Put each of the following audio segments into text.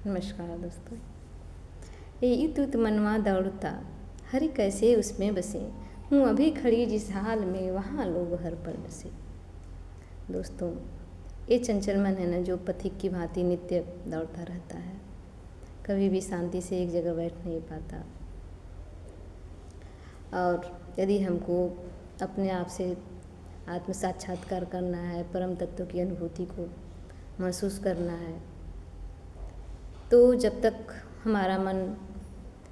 नमस्कार दोस्तों। ये इतुत मनवा दौड़ता हरि कैसे उसमें बसे, हूँ अभी खड़ी जिस हाल में वहाँ लोग हर पल बसे। दोस्तों, ये चंचल मन है ना, जो पथिक की भांति नित्य दौड़ता रहता है, कभी भी शांति से एक जगह बैठ नहीं पाता। और यदि हमको अपने आप से आत्म साक्षात्कार करना है, परम तत्व की अनुभूति को महसूस करना है, तो जब तक हमारा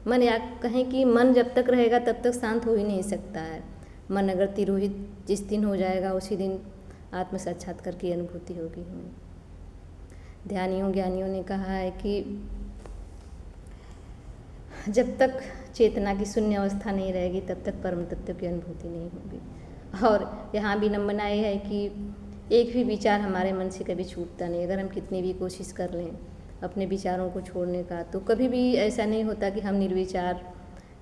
मन या कहें कि मन जब तक रहेगा तब तक शांत हो ही नहीं सकता है। मन अगर तिरोहित जिस दिन हो जाएगा उसी दिन आत्म साक्षात्कार की अनुभूति होगी हमें। ध्यानियों ज्ञानियों ने कहा है कि जब तक चेतना की शून्य अवस्था नहीं रहेगी तब तक परम तत्व की अनुभूति नहीं होगी। और यहाँ भी नमूना ये है कि एक भी विचार हमारे मन से कभी छूटता नहीं। अगर हम कितनी भी कोशिश कर लें अपने विचारों को छोड़ने का, तो कभी भी ऐसा नहीं होता कि हम निर्विचार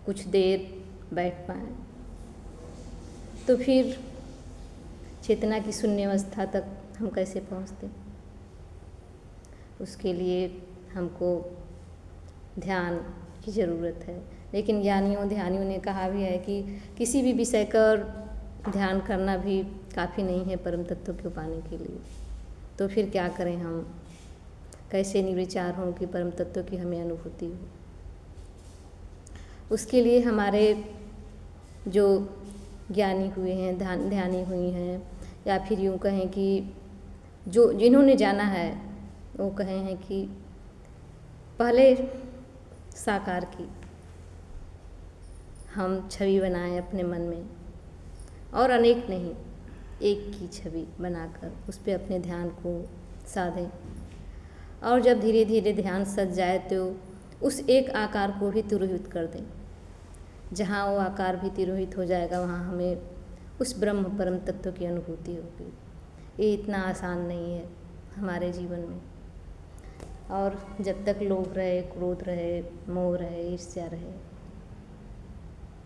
कुछ देर बैठ पाएँ। तो फिर चेतना की शून्य अवस्था तक हम कैसे पहुँचते? उसके लिए हमको ध्यान की ज़रूरत है। लेकिन ज्ञानियों ध्यानियों ने कहा भी है कि किसी भी विषय का ध्यान करना भी काफ़ी नहीं है परम तत्व को पाने के लिए। तो फिर क्या करें हम? कैसे निर्विचार हों कि परम तत्व की हमें अनुभूति हो? उसके लिए हमारे जो ज्ञानी हुए हैं, ध्यानी हुई हैं, या फिर यूँ कहें कि जो जिन्होंने जाना है वो कहे हैं कि पहले साकार की हम छवि बनाएं अपने मन में, और अनेक नहीं, एक की छवि बनाकर उस पर अपने ध्यान को साधें। और जब धीरे धीरे ध्यान सज जाए तो उस एक आकार को भी तिरोहित कर दें। जहाँ वो आकार भी तिरोहित हो जाएगा वहाँ हमें उस ब्रह्म परम तत्व की अनुभूति होगी। ये इतना आसान नहीं है हमारे जीवन में। और जब तक लोभ रहे, क्रोध रहे, मोह रहे, ईर्ष्या रहे,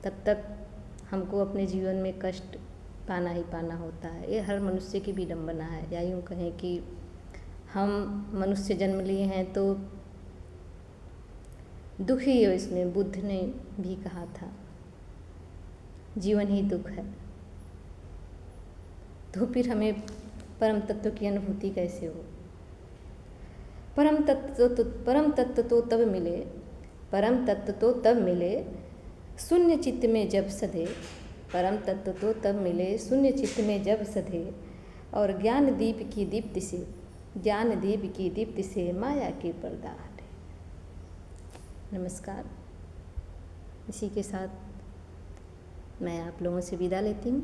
तब तक हमको अपने जीवन में कष्ट पाना ही पाना होता है। ये हर मनुष्य की विडंबना है। या यूँ कहें कि हम मनुष्य जन्म लिए हैं तो दुख ही है इसमें। बुद्ध ने भी कहा था जीवन ही दुख है। तो फिर हमें परम तत्व की अनुभूति कैसे हो? परम तत्व तो तब मिले, परम तत्व तो तब मिले शून्य चित्त में जब सधे। परम तत्व तो तब मिले शून्य चित्त में जब सधे, और ज्ञान दीप की दीप्ति से माया के पर्दा हटे। नमस्कार। इसी के साथ मैं आप लोगों से विदा लेती हूँ।